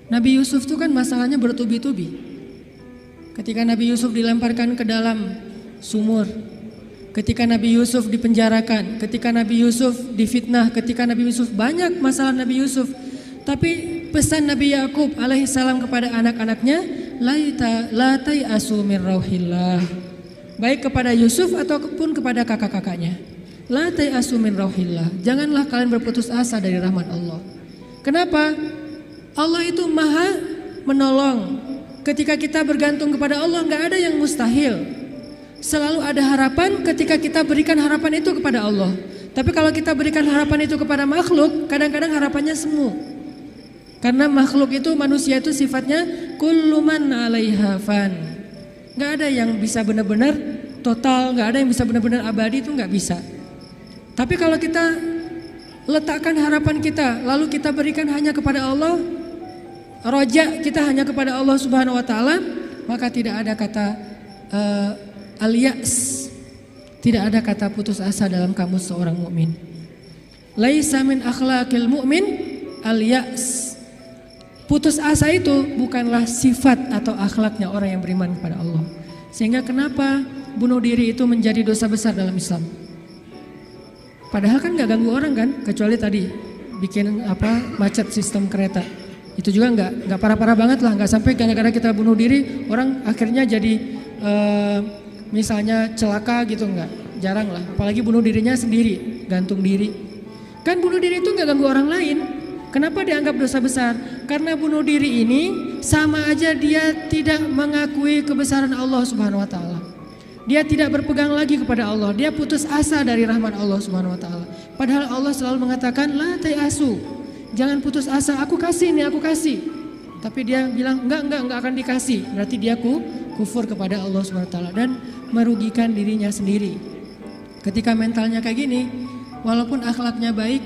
Nabi Yusuf itu kan masalahnya bertubi-tubi. Ketika Nabi Yusuf dilemparkan ke dalam sumur, ketika Nabi Yusuf dipenjarakan, ketika Nabi Yusuf difitnah, ketika Nabi Yusuf, banyak masalah Nabi Yusuf. Tapi pesan Nabi Yakub alaihissalam kepada anak-anaknya, la tayasu min rauhillah. Baik kepada Yusuf ataupun kepada kakak-kakaknya. La tayasu min rauhillah. Janganlah kalian berputus asa dari rahmat Allah. Kenapa? Allah itu maha menolong. Ketika kita bergantung kepada Allah, nggak ada yang mustahil. Selalu ada harapan ketika kita berikan harapan itu kepada Allah. Tapi kalau kita berikan harapan itu kepada makhluk, kadang-kadang harapannya semu. Karena makhluk itu, manusia itu sifatnya kullu man 'alaiha fan. Nggak ada yang bisa benar-benar total, nggak ada yang bisa benar-benar abadi, itu nggak bisa. Tapi kalau kita letakkan harapan kita, lalu kita berikan hanya kepada Allah, roja kita hanya kepada Allah Subhanahu wa taala, maka tidak ada kata al-ya's. Tidak ada kata putus asa dalam kamus seorang mukmin. Laisa min akhlaqil mu'min al-ya's. Putus asa itu bukanlah sifat atau akhlaknya orang yang beriman kepada Allah. Sehingga kenapa bunuh diri itu menjadi dosa besar dalam Islam? Padahal kan nggak ganggu orang kan, kecuali tadi bikin macet sistem kereta. Itu juga nggak parah-parah banget lah, nggak sampai gara-gara kita bunuh diri orang akhirnya jadi misalnya celaka gitu, nggak, jarang lah. Apalagi bunuh dirinya sendiri, gantung diri. Kan bunuh diri itu nggak ganggu orang lain. Kenapa dianggap dosa besar? Karena bunuh diri ini sama aja dia tidak mengakui kebesaran Allah Subhanahu wa taala. Dia tidak berpegang lagi kepada Allah. Dia putus asa dari rahmat Allah Subhanahu wa taala. Padahal Allah selalu mengatakan la tayasu. Jangan putus asa, aku kasih nih, aku kasih. Tapi dia bilang enggak akan dikasih. Berarti dia kufur kepada Allah Subhanahu wa taala dan merugikan dirinya sendiri. Ketika mentalnya kayak gini, walaupun akhlaknya baik,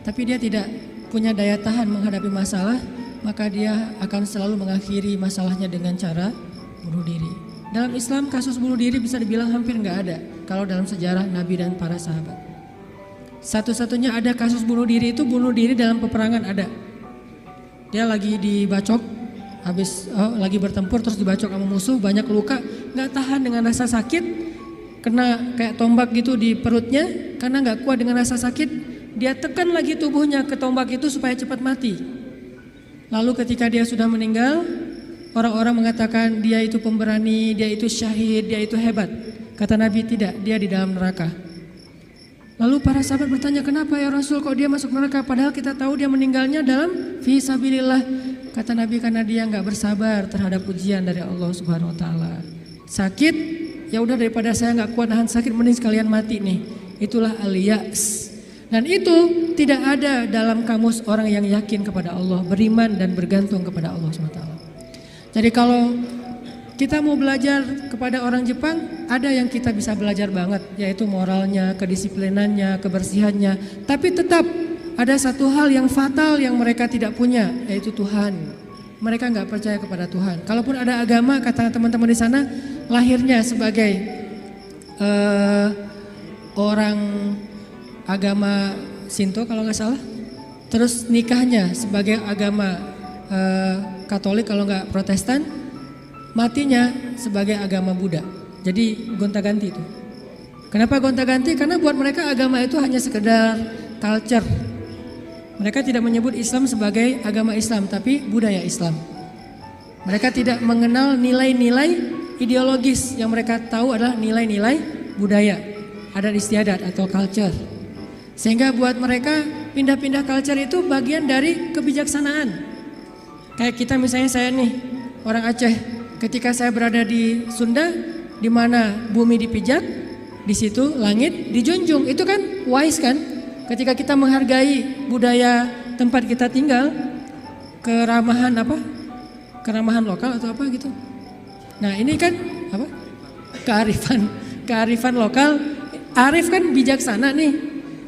tapi dia tidak punya daya tahan menghadapi masalah, maka dia akan selalu mengakhiri masalahnya dengan cara bunuh diri. Dalam Islam kasus bunuh diri bisa dibilang hampir nggak ada kalau dalam sejarah Nabi dan para sahabat. Satu-satunya ada kasus bunuh diri itu bunuh diri dalam peperangan ada. Dia lagi dibacok, lagi bertempur terus dibacok sama musuh, banyak luka, nggak tahan dengan rasa sakit, kena kayak tombak gitu di perutnya, karena nggak kuat dengan rasa sakit, dia tekan lagi tubuhnya ke tombak itu supaya cepat mati. Lalu ketika dia sudah meninggal, orang-orang mengatakan dia itu pemberani, dia itu syahid, dia itu hebat. Kata Nabi tidak, dia di dalam neraka. Lalu para sahabat bertanya, kenapa ya Rasul kok dia masuk neraka? Padahal kita tahu dia meninggalnya dalam fi sabilillah. Kata Nabi karena dia nggak bersabar terhadap ujian dari Allah Subhanahu wa taala. Sakit, ya udah daripada saya nggak kuat nahan sakit, mending sekalian mati nih. Itulah al-ya's. Dan itu tidak ada dalam kamus orang yang yakin kepada Allah, beriman dan bergantung kepada Allah Subhanahu wa taala. Jadi kalau kita mau belajar kepada orang Jepang, ada yang kita bisa belajar banget, yaitu moralnya, kedisiplinannya, kebersihannya. Tapi tetap ada satu hal yang fatal yang mereka tidak punya, yaitu Tuhan. Mereka nggak percaya kepada Tuhan. Kalaupun ada agama, kata teman-teman di sana, lahirnya sebagai orang agama Shinto kalau nggak salah, terus nikahnya sebagai agama Katolik kalau nggak Protestan, matinya sebagai agama Buddha. Jadi gonta-ganti itu. Kenapa gonta-ganti? Karena buat mereka agama itu hanya sekedar culture. Mereka tidak menyebut Islam sebagai agama Islam, tapi budaya Islam. Mereka tidak mengenal nilai-nilai ideologis, yang mereka tahu adalah nilai-nilai budaya, adat istiadat atau culture. Sehingga buat mereka pindah-pindah culture itu bagian dari kebijaksanaan. Kayak kita misalnya, saya nih orang Aceh. Ketika saya berada di Sunda, di mana bumi dipijak, di situ langit dijunjung. Itu kan wise kan? Ketika kita menghargai budaya tempat kita tinggal, keramahan keramahan lokal atau apa gitu. Nah ini kan apa? Kearifan lokal. Arif kan bijaksana nih.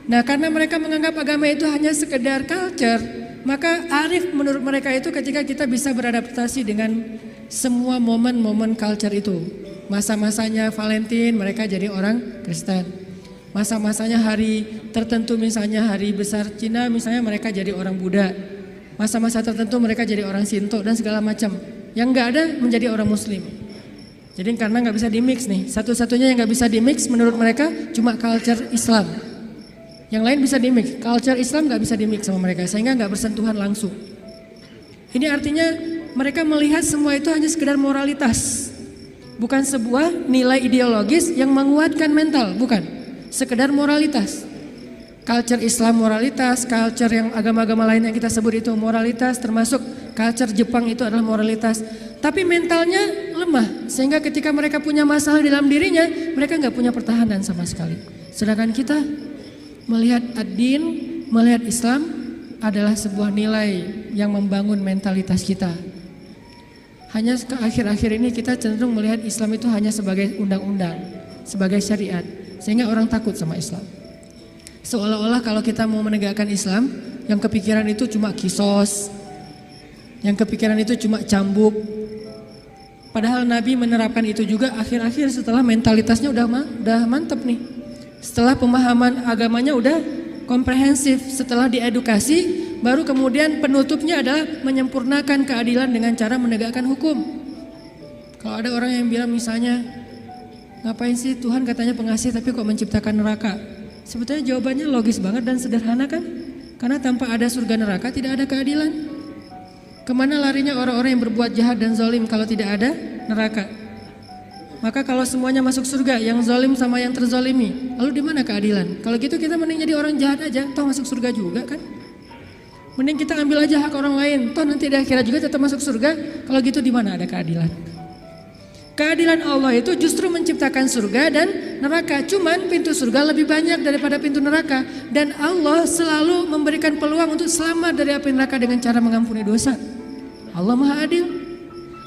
Nah karena mereka menganggap agama itu hanya sekedar culture, maka arif menurut mereka itu ketika kita bisa beradaptasi dengan semua momen-momen culture itu. Masa-masanya Valentine mereka jadi orang Kristen. Masa-masanya hari tertentu misalnya hari besar Cina misalnya mereka jadi orang Buddha. Masa-masa tertentu mereka jadi orang Shinto dan segala macam. Yang nggak ada menjadi orang Muslim. Jadi karena nggak bisa dimix nih, satu-satunya yang nggak bisa dimix menurut mereka cuma culture Islam. Yang lain bisa dimix, culture Islam nggak bisa dimix sama mereka, sehingga nggak bersentuhan langsung. Ini artinya mereka melihat semua itu hanya sekedar moralitas, bukan sebuah nilai ideologis yang menguatkan mental, bukan, sekedar moralitas. Culture Islam moralitas, culture yang agama-agama lain yang kita sebut itu moralitas, termasuk culture Jepang itu adalah moralitas. Tapi mentalnya lemah, sehingga ketika mereka punya masalah dalam dirinya, mereka nggak punya pertahanan sama sekali. Sedangkan kita melihat ad-din, melihat Islam adalah sebuah nilai yang membangun mentalitas kita. Hanya ke akhir-akhir ini kita cenderung melihat Islam itu hanya sebagai undang-undang, sebagai syariat, sehingga orang takut sama Islam. Seolah-olah kalau kita mau menegakkan Islam, yang kepikiran itu cuma kisos, yang kepikiran itu cuma cambuk. Padahal Nabi menerapkan itu juga akhir-akhir setelah mentalitasnya udah mantep nih. Setelah pemahaman agamanya udah komprehensif, setelah diedukasi, baru kemudian penutupnya adalah menyempurnakan keadilan dengan cara menegakkan hukum. Kalau ada orang yang bilang misalnya, ngapain sih Tuhan katanya pengasih tapi kok menciptakan neraka? Sebetulnya jawabannya logis banget dan sederhana kan? Karena tanpa ada surga neraka tidak ada keadilan. Kemana larinya orang-orang yang berbuat jahat dan zalim kalau tidak ada neraka? Maka kalau semuanya masuk surga, yang zalim sama yang terzalimi, lalu di mana keadilan? Kalau gitu kita mending jadi orang jahat aja, toh masuk surga juga kan? Mending kita ambil aja hak orang lain, toh nanti di akhirat juga tetap masuk surga. Kalau gitu di mana ada keadilan? Keadilan Allah itu justru menciptakan surga dan neraka. Cuman pintu surga lebih banyak daripada pintu neraka. Dan Allah selalu memberikan peluang untuk selamat dari api neraka dengan cara mengampuni dosa. Allah Maha Adil.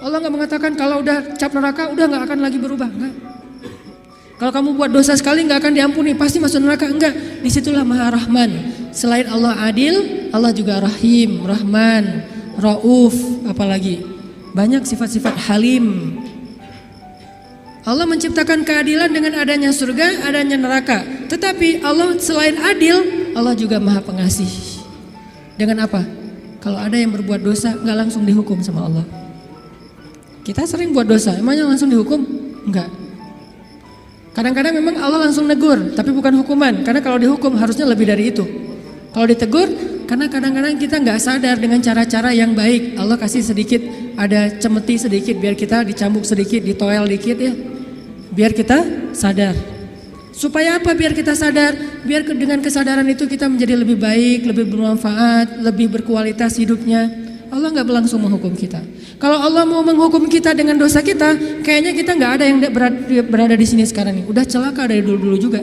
Allah gak mengatakan kalau udah cap neraka udah gak akan lagi berubah. Enggak. Kalau kamu buat dosa sekali gak akan diampuni, pasti masuk neraka. Enggak. Disitulah Maha Rahman. Selain Allah Adil, Allah juga Rahim, Rahman, Rauf, apalagi banyak sifat-sifat Halim. Allah menciptakan keadilan dengan adanya surga, adanya neraka. Tetapi Allah selain adil, Allah juga Maha Pengasih. Dengan apa? Kalau ada yang berbuat dosa, nggak langsung dihukum sama Allah. Kita sering buat dosa, emangnya langsung dihukum? Enggak. Kadang-kadang memang Allah langsung negur, tapi bukan hukuman. Karena kalau dihukum harusnya lebih dari itu. Kalau ditegur, karena kadang-kadang kita nggak sadar dengan cara-cara yang baik. Allah kasih sedikit, ada cemeti sedikit, biar kita dicambuk sedikit, ditoel dikit ya. Biar kita sadar. Supaya apa biar kita sadar? Biar dengan kesadaran itu kita menjadi lebih baik, lebih bermanfaat, lebih berkualitas hidupnya. Allah nggak langsung menghukum kita. Kalau Allah mau menghukum kita dengan dosa kita, kayaknya kita nggak ada yang berada di sini sekarang nih. Udah celaka dari dulu-dulu juga.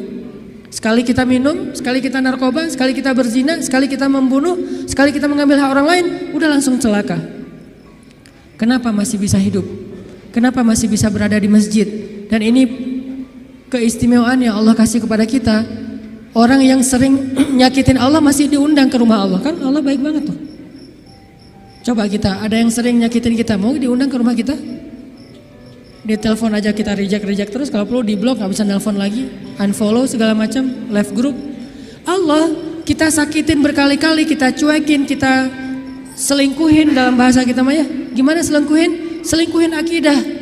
Sekali kita minum, sekali kita narkoba, sekali kita berzina, sekali kita membunuh, sekali kita mengambil hak orang lain, udah langsung celaka. Kenapa masih bisa hidup? Kenapa masih bisa berada di masjid? Dan ini keistimewaan yang Allah kasih kepada kita. Orang yang sering nyakitin Allah masih diundang ke rumah Allah. Kan Allah baik banget tuh. Coba kita, ada yang sering nyakitin kita, mau diundang ke rumah kita? Di telepon aja kita reject terus, kalau perlu di blok, gak bisa nelpon lagi, unfollow segala macam, left group. Allah kita sakitin berkali-kali, kita cuekin, kita selingkuhin dalam bahasa kita mah ya. Gimana selingkuhin? Selingkuhin akidah.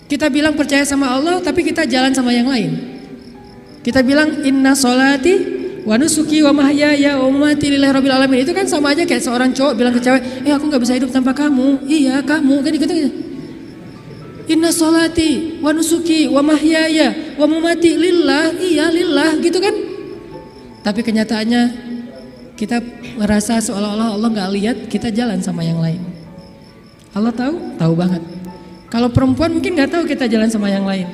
Kita bilang percaya sama Allah tapi kita jalan sama yang lain. Kita bilang inna sholati wa nusuki wa mahyaya wa mamati lillahi rabbil alamin. Itu kan sama aja kayak seorang cowok bilang ke cewek, aku gak bisa hidup tanpa kamu. Iya kamu, kan dikatakan inna sholati wa nusuki wa mahyaya wa mamati lillah, iya lillah gitu kan. Tapi kenyataannya kita merasa seolah-olah Allah gak lihat, kita jalan sama yang lain. Allah tahu? Tahu banget. Kalau perempuan mungkin gak tahu kita jalan sama yang lain.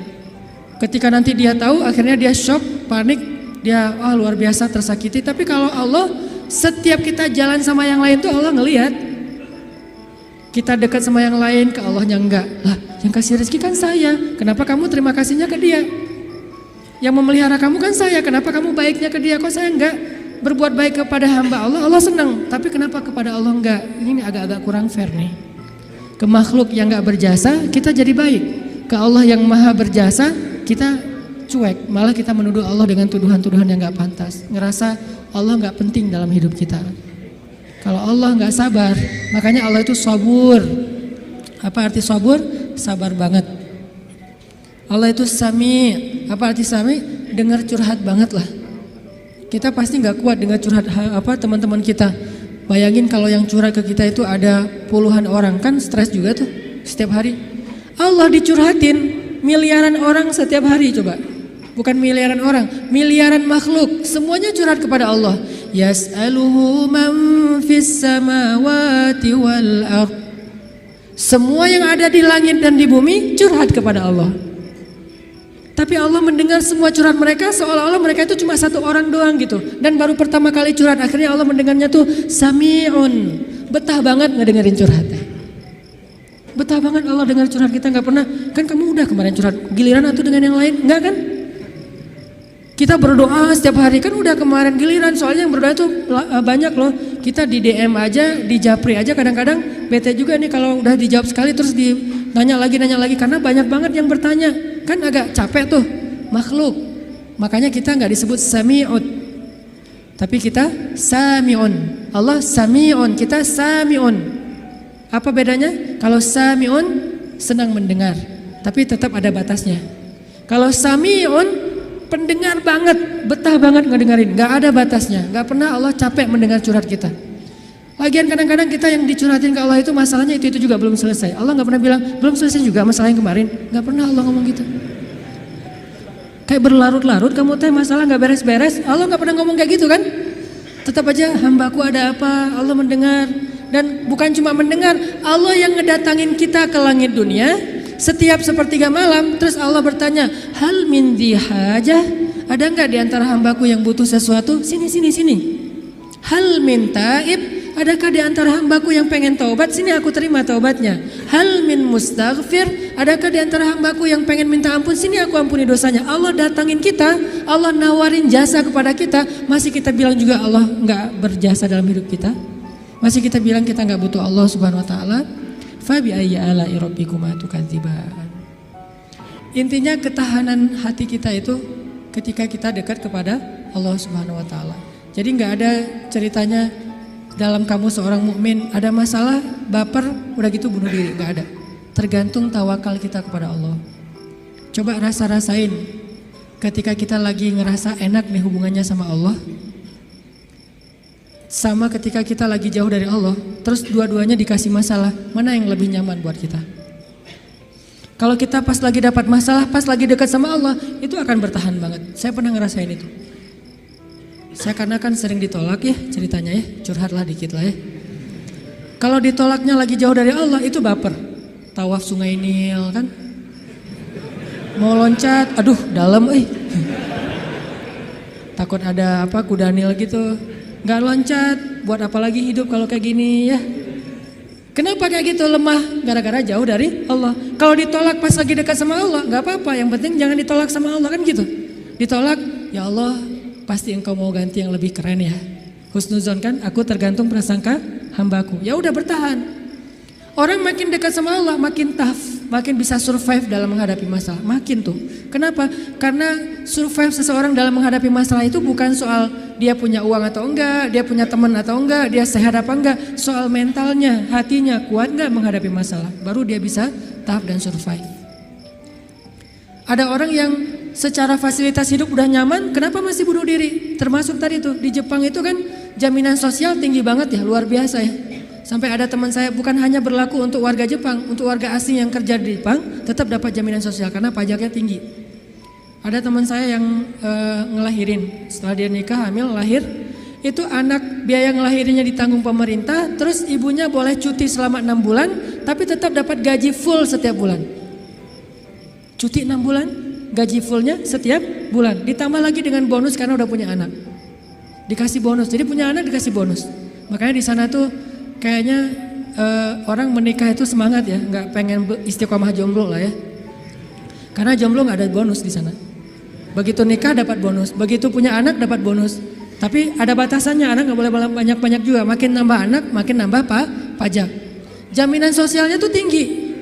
Ketika nanti dia tahu, akhirnya dia shock, panik, dia luar biasa tersakiti. Tapi kalau Allah, setiap kita jalan sama yang lain tuh Allah ngelihat. Kita dekat sama yang lain, ke Allahnya enggak. Lah, yang kasih rezeki kan saya. Kenapa kamu terima kasihnya ke dia? Yang memelihara kamu kan saya. Kenapa kamu baiknya ke dia? Kok saya enggak berbuat baik kepada hamba Allah? Allah senang. Tapi kenapa kepada Allah enggak? Ini agak-agak kurang fair nih. Ke makhluk yang gak berjasa kita jadi baik. Ke Allah yang maha berjasa kita cuek. Malah kita menuduh Allah dengan tuduhan-tuduhan yang gak pantas. Ngerasa Allah gak penting dalam hidup kita. Kalau Allah nggak sabar, makanya Allah itu sabur. Apa arti sabur? Sabar banget. Allah itu sami. Apa arti sami? Dengar curhat banget lah. Kita pasti nggak kuat dengar curhat teman-teman kita. Bayangin kalau yang curhat ke kita itu ada puluhan orang, kan stres juga tuh setiap hari. Allah dicurhatin miliaran orang setiap hari coba. Bukan miliaran orang, miliaran makhluk, semuanya curhat kepada Allah. Yas'aluhu man fis samawati wal ardh. Semua yang ada di langit dan di bumi curhat kepada Allah. Tapi Allah mendengar semua curhat mereka seolah-olah mereka itu cuma satu orang doang gitu. Dan baru pertama kali curhat, akhirnya Allah mendengarnya tuh sami'un. Betah banget ngedengerin curhatnya. Betah banget Allah dengar curhat kita, nggak pernah. Kan kamu udah kemarin curhat, giliran atau dengan yang lain? Enggak kan? Kita berdoa setiap hari, kan udah kemarin giliran. Soalnya yang berdoa itu banyak loh. Kita di DM aja, di Japri aja kadang-kadang bete juga nih kalau udah dijawab sekali terus nanya lagi karena banyak banget yang bertanya. Kan agak capek tuh makhluk. Makanya kita nggak disebut sami'ud, tapi kita sami'un. Allah sami'un, kita sami'un. Apa bedanya? Kalau sami'un senang mendengar, tapi tetap ada batasnya. Kalau sami'un pendengar banget, betah banget ngedengerin, gak ada batasnya, gak pernah Allah capek mendengar curhat kita. Lagian kadang-kadang kita yang dicurhatin ke Allah itu masalahnya itu juga belum selesai. Allah gak pernah bilang belum selesai juga masalah yang kemarin, gak pernah Allah ngomong gitu. Kayak berlarut-larut kamu teh masalah gak beres-beres, Allah gak pernah ngomong kayak gitu kan. Tetap aja hambaku ada apa, Allah mendengar. Dan bukan cuma mendengar, Allah yang ngedatangin kita ke langit dunia setiap sepertiga malam, terus Allah bertanya, hal min dihajah, ada nggak di antara hambaku yang butuh sesuatu? Sini. Hal min taib, adakah di antara hambaku yang pengen taubat? Sini aku terima taubatnya. Hal min mustaghfir, adakah di antara hambaku yang pengen minta ampun? Sini aku ampuni dosanya. Allah datangin kita, Allah nawarin jasa kepada kita, masih kita bilang juga Allah nggak berjasa dalam hidup kita? Masih kita bilang kita nggak butuh Allah Subhanahu Wa Taala? Fabi ayyi ala'i rabbikuma tukadziban. Intinya ketahanan hati kita itu ketika kita dekat kepada Allah Subhanahu wa taala. Jadi enggak ada ceritanya dalam kamu seorang mukmin ada masalah, baper, udah gitu bunuh diri, enggak ada. Tergantung tawakal kita kepada Allah. Coba rasain ketika kita lagi ngerasa enak nih hubungannya sama Allah. Sama ketika kita lagi jauh dari Allah, terus dua-duanya dikasih masalah, mana yang lebih nyaman buat kita? Kalau kita pas lagi dapat masalah, pas lagi dekat sama Allah, itu akan bertahan banget. Saya pernah ngerasain itu. Saya karena kan sering ditolak ya ceritanya ya, curhatlah dikit lah ya. Kalau ditolaknya lagi jauh dari Allah, itu baper. Tawaf Sungai Nil kan, mau loncat, aduh dalam takut ada kuda Nil gitu. Gak loncat, buat apa lagi hidup kalau kayak gini ya. Kenapa kayak gitu lemah? Gara-gara jauh dari Allah. Kalau ditolak pas lagi dekat sama Allah, gak apa-apa, yang penting jangan ditolak sama Allah kan gitu. Ditolak, ya Allah pasti engkau mau ganti yang lebih keren ya. Husnuzon kan, aku tergantung prasangka hambaku. Ya udah bertahan. Orang makin dekat sama Allah makin tough, makin bisa survive dalam menghadapi masalah. Makin tuh. Kenapa? Karena survive seseorang dalam menghadapi masalah itu bukan soal dia punya uang atau enggak, dia punya teman atau enggak, dia sehat apa enggak. Soal mentalnya, hatinya kuat enggak menghadapi masalah. Baru dia bisa tough dan survive. Ada orang yang secara fasilitas hidup udah nyaman, kenapa masih bunuh diri? Termasuk tadi tuh, di Jepang itu kan jaminan sosial tinggi banget ya, luar biasa ya. Sampai ada teman saya bukan hanya berlaku untuk warga Jepang, untuk warga asing yang kerja di Jepang tetap dapat jaminan sosial karena pajaknya tinggi. Ada teman saya yang ngelahirin, setelah dia nikah hamil lahir, itu anak biaya ngelahirinnya ditanggung pemerintah, terus ibunya boleh cuti selama 6 bulan, tapi tetap dapat gaji full setiap bulan. Cuti 6 bulan, gaji fullnya setiap bulan, ditambah lagi dengan bonus karena udah punya anak. Dikasih bonus, jadi punya anak dikasih bonus. Makanya di sana tuh kayaknya orang menikah itu semangat ya, nggak pengen istiqomah jomblo lah ya. Karena jomblo nggak ada bonus di sana. Begitu nikah dapat bonus, begitu punya anak dapat bonus. Tapi ada batasannya, anak nggak boleh banyak-banyak juga. Makin nambah anak, makin nambah pajak. Jaminan sosialnya tuh tinggi.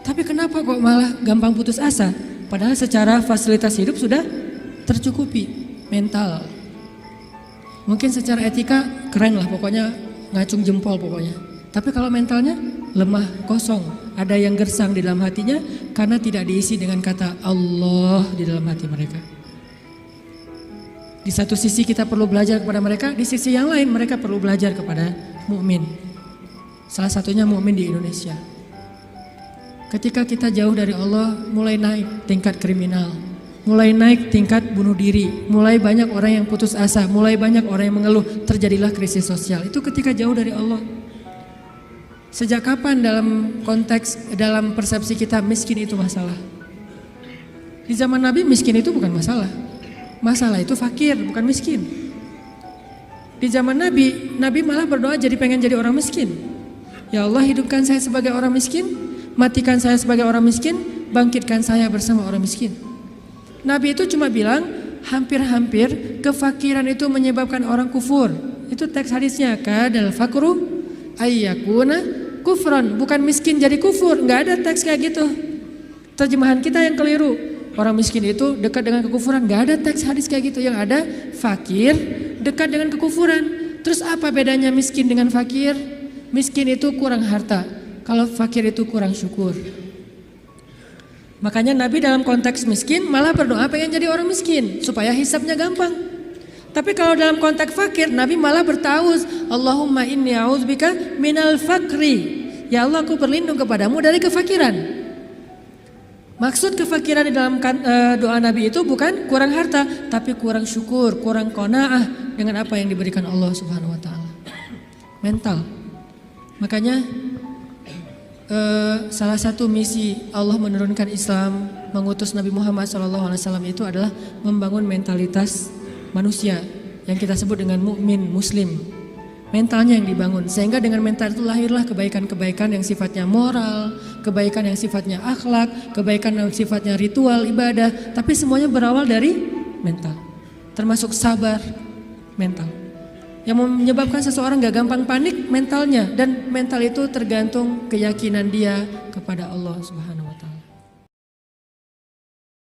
Tapi kenapa kok malah gampang putus asa? Padahal secara fasilitas hidup sudah tercukupi, mental. Mungkin secara etika keren lah, pokoknya ngacung jempol pokoknya. Tapi kalau mentalnya lemah, kosong, ada yang gersang di dalam hatinya karena tidak diisi dengan kata Allah di dalam hati mereka. Di satu sisi kita perlu belajar kepada mereka, di sisi yang lain mereka perlu belajar kepada mukmin. Salah satunya mukmin di Indonesia. Ketika kita jauh dari Allah, mulai naik tingkat kriminal, mulai naik tingkat bunuh diri, mulai banyak orang yang putus asa, mulai banyak orang yang mengeluh, terjadilah krisis sosial. Itu ketika jauh dari Allah. Sejak kapan dalam persepsi kita miskin itu masalah? Di zaman Nabi miskin itu bukan masalah. Masalah itu fakir, bukan miskin. Di zaman Nabi malah berdoa jadi pengen jadi orang miskin. Ya Allah, hidupkan saya sebagai orang miskin, matikan saya sebagai orang miskin, bangkitkan saya bersama orang miskin. Nabi itu cuma bilang hampir-hampir kefakiran itu menyebabkan orang kufur. Itu teks hadisnya, kadal fakru ayyakuna kufran, bukan miskin jadi kufur. Nggak ada teks kayak gitu. Terjemahan kita yang keliru. Orang miskin itu dekat dengan kekufuran. Nggak ada teks hadis kayak gitu. Yang ada fakir dekat dengan kekufuran. Terus apa bedanya miskin dengan fakir? Miskin itu kurang harta, kalau fakir itu kurang syukur. Makanya Nabi dalam konteks miskin malah berdoa pengen jadi orang miskin supaya hisabnya gampang. Tapi kalau dalam konteks fakir, Nabi malah bertauz, Allahumma inni a'udzubika minal fakri. Ya Allah, aku berlindung kepadamu dari kefakiran. Maksud kefakiran di dalam doa Nabi itu bukan kurang harta, tapi kurang syukur, kurang qanaah dengan apa yang diberikan Allah Subhanahu wa taala. Mental. Makanya salah satu misi Allah menurunkan Islam, mengutus Nabi Muhammad SAW itu adalah membangun mentalitas manusia yang kita sebut dengan mukmin muslim. Mentalnya yang dibangun, sehingga dengan mental itu lahirlah kebaikan-kebaikan yang sifatnya moral, kebaikan yang sifatnya akhlak, kebaikan yang sifatnya ritual, ibadah, tapi semuanya berawal dari mental. Termasuk sabar, mental. Yang menyebabkan seseorang gak gampang panik, mentalnya. Dan mental itu tergantung keyakinan dia kepada Allah Subhanahu